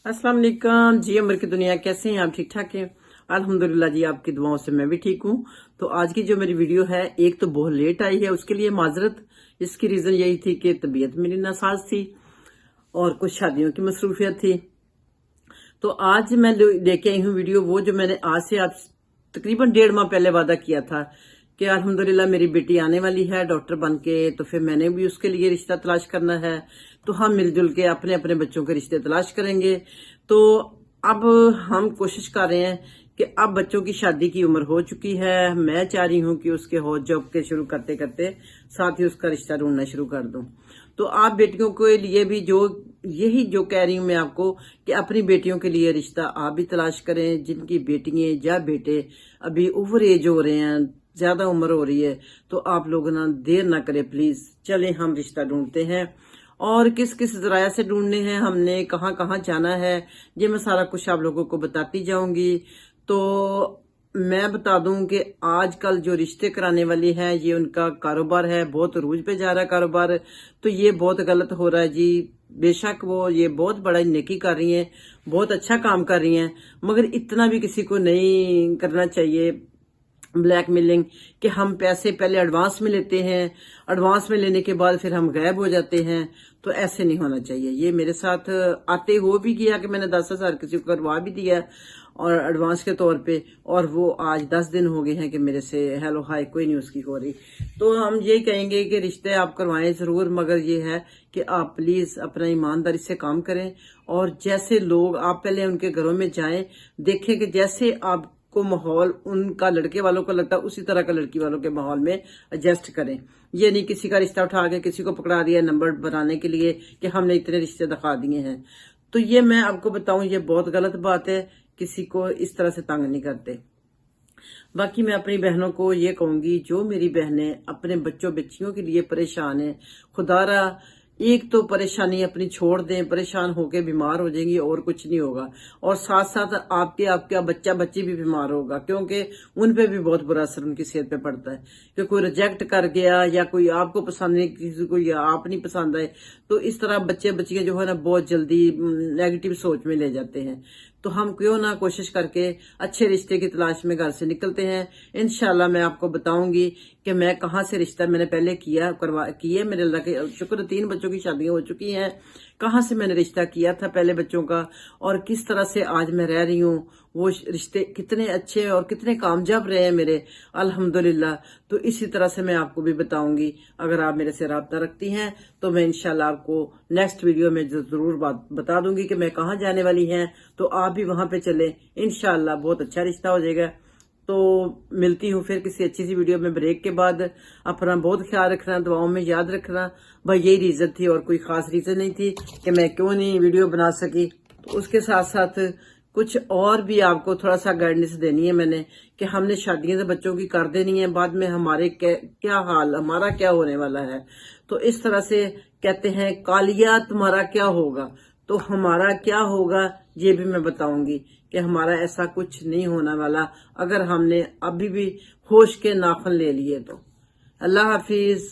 अस्सलाम वालेकुम जी। अमर की दुनिया, कैसे हैं आप? ठीक ठाक हैं? अल्हम्दुलिल्लाह जी, आपकी दुआओं से मैं भी ठीक हूँ। तो आज की जो मेरी वीडियो है, एक तो बहुत लेट आई है, उसके लिए माजरत। इसकी रीजन यही थी कि तबीयत मेरी नासाज थी और कुछ शादियों की मसरूफियत थी। तो आज मैं लेके आई हूँ वीडियो, वो जो मैंने आज से आप तकरीबन 1.5 माह पहले वादा किया था कि अल्हम्दुलिल्लाह मेरी बेटी आने वाली है डॉक्टर बन के, तो फिर मैंने भी उसके लिए रिश्ता तलाश करना है। तो हम मिलजुल के अपने अपने बच्चों के रिश्ते तलाश करेंगे। तो अब हम कोशिश कर रहे हैं कि अब बच्चों की शादी की उम्र हो चुकी है। मैं चाह रही हूँ कि उसके हो जॉब के शुरू करते करते साथ ही उसका रिश्ता ढूंढना शुरू कर दूं। तो आप बेटियों के लिए भी यही जो कह रही हूँ मैं आपको कि अपनी बेटियों के लिए रिश्ता आप भी तलाश करें। जिनकी बेटियां या बेटे अभी ओवर एज हो रहे हैं, ज्यादा उम्र हो रही है, तो आप लोग ना देर ना करें प्लीज। चलें हम रिश्ता ढूंढते हैं। और किस किस जराया से ढूंढने हैं, हमने कहाँ कहाँ जाना है, ये मैं सारा कुछ आप लोगों को बताती जाऊंगी। तो मैं बता दूं कि आजकल जो रिश्ते कराने वाली है, ये उनका कारोबार है, बहुत रूज पे जा रहा है कारोबार। तो ये बहुत गलत हो रहा है जी। बेशक वो ये बहुत बड़ा नेकी कर रही हैं, बहुत अच्छा काम कर रही हैं, मगर इतना भी किसी को नहीं करना चाहिए ब्लैकमेलिंग, कि हम पैसे पहले एडवांस में लेते हैं, एडवांस में लेने के बाद फिर हम गायब हो जाते हैं। तो ऐसे नहीं होना चाहिए। ये मेरे साथ आते हो भी गया कि मैंने 10,000 किसी को करवा भी दिया और एडवांस के तौर पे, और वो आज 10 दिन हो गए हैं कि मेरे से हेलो हाय कोई नहीं उसकी हो रही। तो हम यही कहेंगे कि रिश्ते आप करवाएं जरूर, मगर ये है कि आप प्लीज अपना ईमानदारी से काम करें। और जैसे लोग, आप पहले उनके घरों में जाएं, देखें कि जैसे आप को माहौल उनका लड़के वालों को लगता है, उसी तरह का लड़की वालों के माहौल में एडजस्ट करें। ये नहीं किसी का रिश्ता उठा के किसी को पकड़ा दिया नंबर बनाने के लिए कि हमने इतने रिश्ते दिखा दिए हैं। तो ये मैं आपको बताऊं, ये बहुत गलत बात है। किसी को इस तरह से तंग नहीं करते। बाकी मैं अपनी बहनों को ये कहूंगी, जो मेरी बहनें अपने बच्चों बच्चियों के लिए परेशान हैं, खुदारा एक तो परेशानी अपनी छोड़ दें, परेशान होकर बीमार हो जाएंगी और कुछ नहीं होगा। और साथ साथ आपके आपका बच्चा बच्ची भी बीमार होगा, क्योंकि उन पे भी बहुत बुरा असर उनकी सेहत पे पड़ता है। कि कोई रिजेक्ट कर गया या कोई आपको पसंद नहीं, किसी को या आप नहीं पसंद आए, तो इस तरह बच्चे बच्चियां जो है ना बहुत जल्दी नेगेटिव सोच में ले जाते हैं। तो हम क्यों ना कोशिश करके अच्छे रिश्ते की तलाश में घर से निकलते हैं। इंशाल्लाह मैं आपको बताऊंगी कि मैं कहाँ से रिश्ता मैंने पहले किए मेरे अल्लाह के शुक्र 3 बच्चों की शादियां हो चुकी हैं। कहाँ से मैंने रिश्ता किया था पहले बच्चों का, और किस तरह से आज मैं रह रही हूँ। वो रिश्ते कितने अच्छे और कितने कामयाब रहे हैं मेरे, अल्हम्दुलिल्लाह। तो इसी तरह से मैं आपको भी बताऊंगी। अगर आप मेरे से राब्ता रखती हैं तो मैं इंशाल्लाह आपको नेक्स्ट वीडियो में जरूर बता दूंगी कि मैं कहाँ जाने वाली हैं। तो आप भी वहां पे चले, इंशाल्लाह बहुत अच्छा रिश्ता हो जाएगा। तो मिलती हूँ फिर किसी अच्छी सी वीडियो में ब्रेक के बाद। अपना बहुत ख्याल रखना, दुआओं में याद रखना। भाई यही रीजन थी और कोई खास रीजन नहीं थी कि मैं क्यों नहीं वीडियो बना सकी। तो उसके साथ साथ कुछ और भी आपको थोड़ा सा गाइडेंस देनी है मैंने, कि हमने शादियां तो बच्चों की कर देनी है, बाद में हमारे क्या हाल, हमारा क्या होने वाला है। तो इस तरह से कहते हैं, कालिया तुम्हारा क्या होगा, तो हमारा क्या होगा ये भी मैं बताऊंगी कि हमारा ऐसा कुछ नहीं होने वाला अगर हमने अभी भी होश के नाखून ले लिए तो। अल्लाह हाफिज।